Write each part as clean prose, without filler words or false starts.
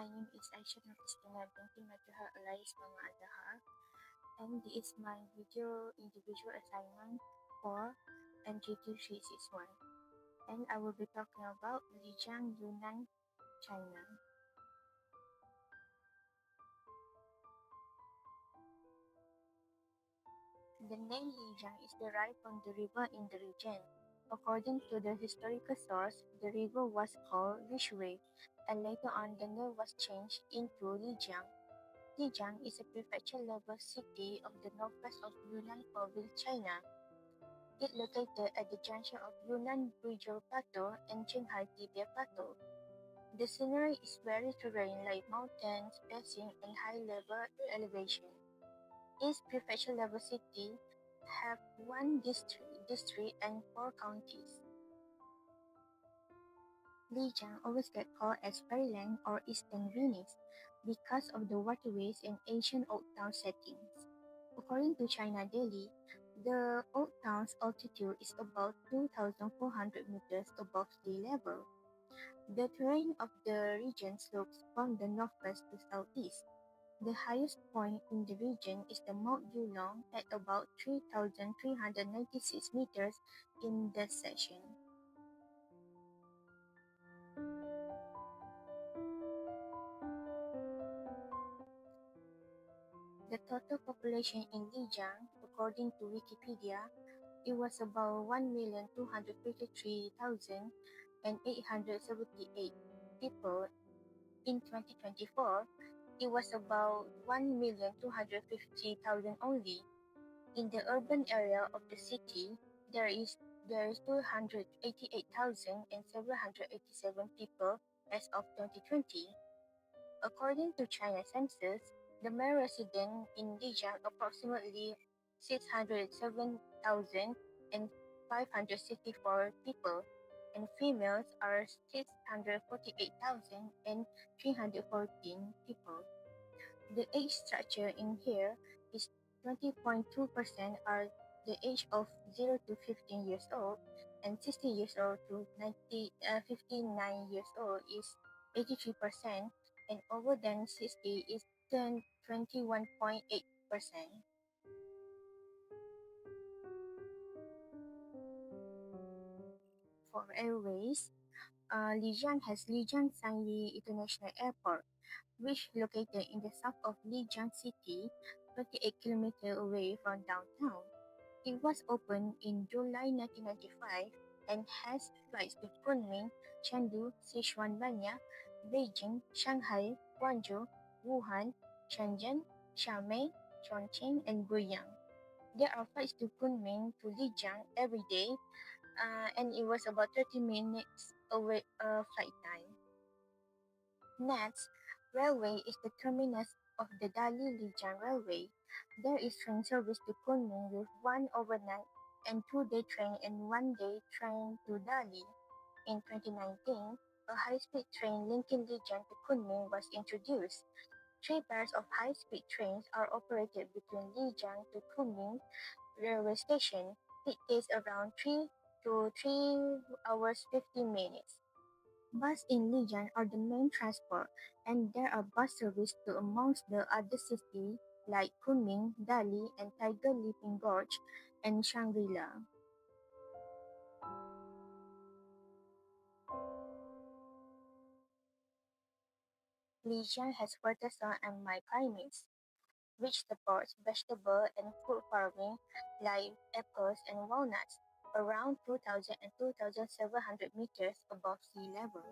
my name is Aisha Christina binti Madhura Alais Mama Azahar, and this is my video individual assignment for NGT 361. And I will be talking about Lijiang, Yunnan, China. The name Lijiang is derived from the river in the region. According to the historical source, the river was called Lishui, and later on the name was changed into Lijiang. Lijiang is a prefecture-level city of the northwest of Yunnan province, China. It located at the junction of Yunnan Bridger Plateau and Qinghai Tibet Plateau. The scenery is very terrain like mountains, basin, and high-level elevation. Each prefecture-level city have one district and four counties. Lijiang always get called as Fairyland or Eastern Venice because of the waterways and ancient old town settings. According to China Daily, the old town's altitude is about 2,400 meters above sea level. The terrain of the region slopes from the northwest to southeast. The highest point in the region is the Mount Yulong at about 3,396 meters in that section. The total population in Lijiang, according to Wikipedia, it was about 1,253,878 people. In 2024, it was about 1,250,000 only. In the urban area of the city, there is 288,787 people as of 2020. According to China census, the male resident in Lijiang approximately 607,564 people, and females are 648,314 people. The age structure in here is 20.2% are the age of 0 to 15 years old, and 60 years old to 59 years old is 83%, and over than 60 is 21.8%. For airways, Lijiang has Lijiang Sangli International Airport, which located in the south of Lijiang City, 28 kilometers away from downtown. It was opened in July 1995 and has flights to Kunming, Chengdu, Sichuan-Banya, Beijing, Shanghai, Guangzhou, Wuhan, Shenzhen, Xiamen, Chongqing, and Guiyang. There are flights to Kunming to Lijiang every day, and it was about 30 minutes away flight time. Next, railway is the terminus of the Dali-Lijiang Railway. There is train service to Kunming with one overnight and two-day train and one-day train to Dali. In 2019, a high-speed train linking Lijiang to Kunming was introduced. Three pairs of high-speed trains are operated between Lijiang to Kunming railway station. It takes around 3 hours 15 minutes. Bus in Lijiang are the main transport, and there are bus service to amongst the other cities like Kunming, Dali, and Tiger Leaping Gorge, and Shangri-La. Lijiang has fertile soil and microclimates, which supports vegetable and fruit farming like apples and walnuts, around 2,000 and 2,700 meters above sea level.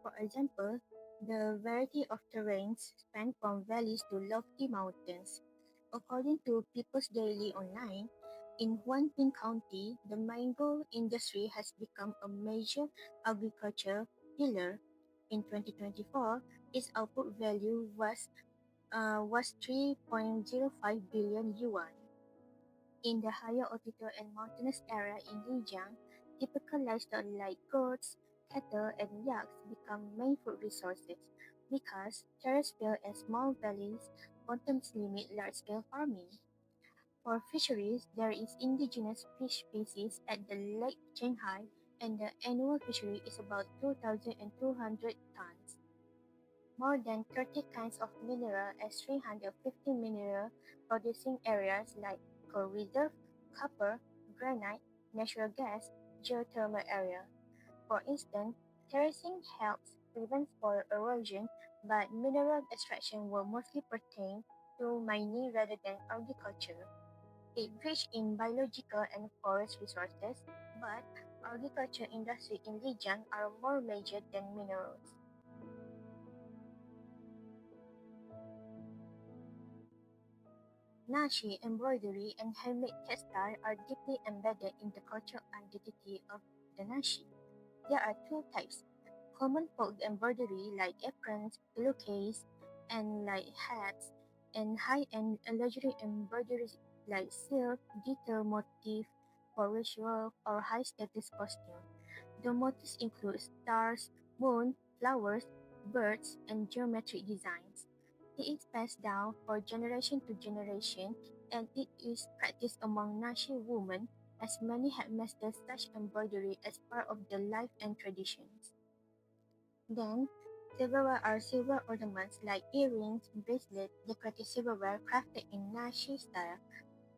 For example, the variety of terrains span from valleys to lofty mountains. According to People's Daily Online, in Huanping County, the mango industry has become a major agriculture pillar. In 2024, its output value was 3.05 billion yuan. In the higher altitude and mountainous area in Lijiang, typical livestock like goats, cattle, and yaks become main food resources because terrestrial and small valleys constantly limit large-scale farming. For fisheries, there is indigenous fish species at the Lake Qinghai, and the annual fishery is about 2,200 tons. more than 30 kinds of mineral and 350 mineral producing areas like coal reserve, copper, granite, natural gas, geothermal area. For instance, terracing helps prevent soil erosion, but mineral extraction will mostly pertain to mining rather than agriculture. It rich in biological and forest resources, but agriculture industry in Lijiang are more major than minerals. Nashi embroidery and handmade textile are deeply embedded in the cultural identity of the Nashi. There are two types: common folk embroidery like aprons, pillowcase, and like hats, and high-end luxury embroidery like silk, detail motif for ritual or high-status costume. The motifs include stars, moon, flowers, birds, and geometric designs. It is passed down for generation to generation, and it is practiced among Nashi women, as many have mastered such embroidery as part of their life and traditions. Then, silverware are silver ornaments like earrings, bracelets, decorative silverware crafted in Nashi style.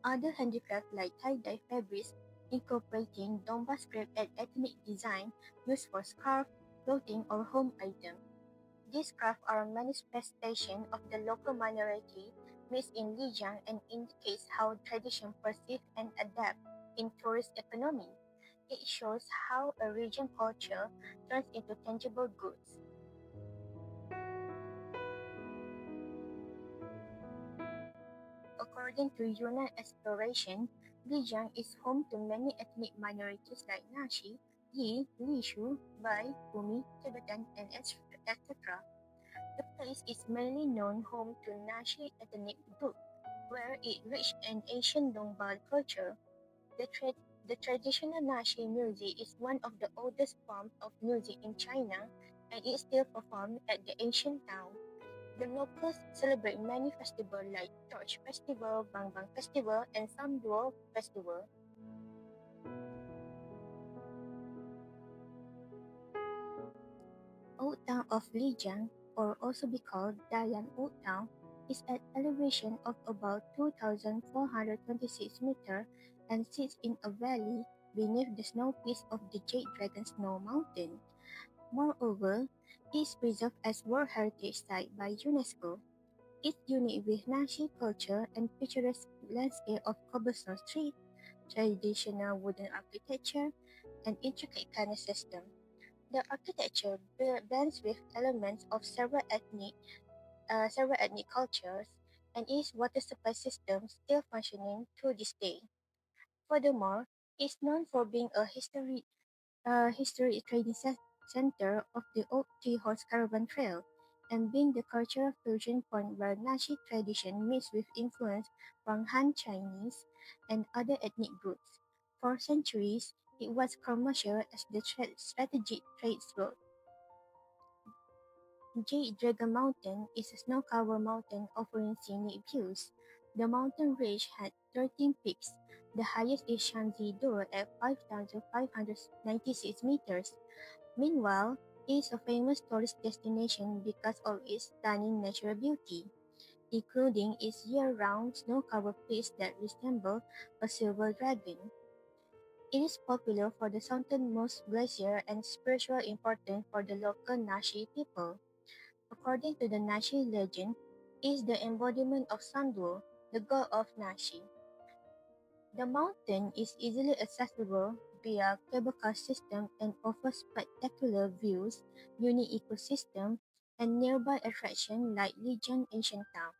Other handicrafts like tie-dye fabrics incorporating Donbas script and ethnic design used for scarf, clothing, or home items. These crafts are a manifestation of the local minority mixed in Lijiang and indicates how tradition persists and adapt in tourist economy. It shows how a region culture turns into tangible goods. According to Yunnan exploration, Lijiang is home to many ethnic minorities like Nashi, Yi, Lishu, Bai, Bumi, Tibetan, and etc. The place is mainly known home to Nashi ethnic group, where it reached an ancient Dongbal culture. The, tra- the traditional Nashi music is one of the oldest forms of music in China and is still performed at the ancient town. The locals celebrate many festivals like Torch Festival, Bang Bang Festival, and Samduo Festival. Old Town of Lijiang, or also be called Dayan Old Town, is at elevation of about 2,426 meters and sits in a valley beneath the snow peaks of the Jade Dragon Snow Mountain. Moreover, it is preserved as World Heritage Site by UNESCO. It's unique with Nashi culture and picturesque landscape of cobblestone street, traditional wooden architecture, and intricate canal system. The architecture blends with elements of several ethnic cultures, and its water supply system still functioning to this day. Furthermore, it's known for being a history trading center of the Old Three Horse Caravan Trail, and being the cultural fusion point where Nashi tradition meets with influence from Han Chinese and other ethnic groups. For centuries, it was commercial as the strategic trade route. Jade Dragon Mountain is a snow-covered mountain offering scenic views. The mountain range had 13 peaks. The highest is Shanxi Do at 5,596 meters. Meanwhile, it is a famous tourist destination because of its stunning natural beauty, including its year-round snow-covered peaks that resemble a silver dragon. It is popular for the southernmost glacier and spiritual importance for the local Nashi people. According to the Nashi legend, it is the embodiment of Sanduo, the god of Nashi. The mountain is easily accessible via cable car system and offers spectacular views, unique ecosystem, and nearby attractions like Lijiang Ancient Town.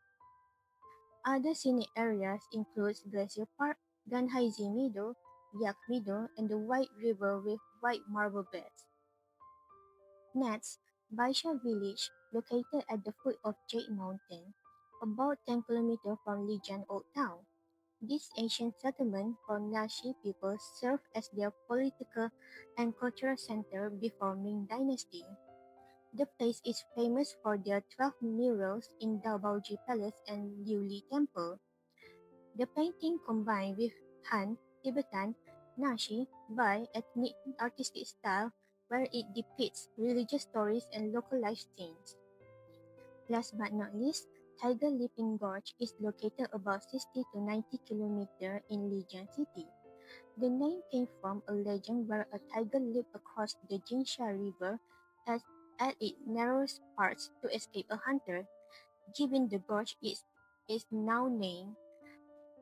Other scenic areas include Glacier Park, Ganhaizi Meadow, Yak Meadow, and the White River with white marble beds. Next, Baisha village, located at the foot of Jade Mountain, about 10 kilometers from Lijiang Old Town. This ancient settlement for Nashi people served as their political and cultural center before Ming Dynasty. The place is famous for their 12 murals in Daobaoji Palace and Liuli Temple. The painting combined with Han, Tibetan, Nashi, Bai ethnic artistic style where it depicts religious stories and local life scenes. Last but not least, Tiger Leaping Gorge is located about 60 to 90 kilometers in Lijiang City. The name came from a legend where a tiger leaped across the Jingsha River at, at its narrowest parts to escape a hunter, giving the gorge its now name.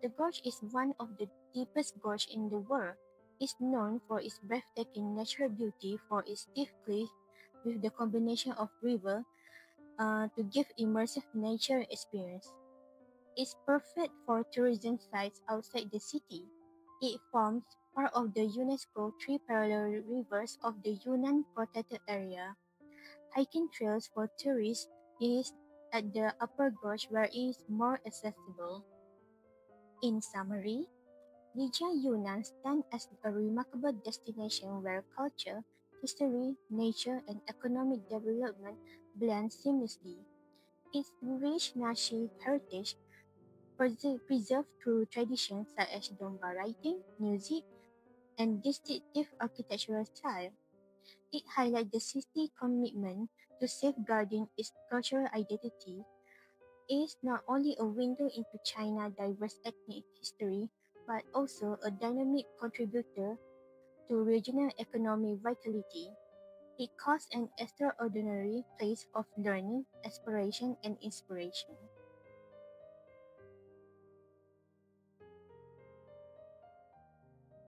The gorge is one of the deepest gorges in the world. It's known for its breathtaking natural beauty for its steep cliffs with the combination of river to give immersive nature experience. It's perfect for tourism sites outside the city. It forms part of the UNESCO Three Parallel Rivers of the Yunnan Protected Area. Hiking trails for tourists is at the upper gorge where it is more accessible. In summary, Lijiang Yunnan stands as a remarkable destination where culture, history, nature, and economic development blend seamlessly. Its rich Nashi heritage, preserved through traditions such as Domba writing, music, and distinctive architectural style, it highlights the city's commitment to safeguarding its cultural identity. It is not only a window into China's diverse ethnic history, but also a dynamic contributor to regional economic vitality. It caused an extraordinary place of learning, exploration, and inspiration.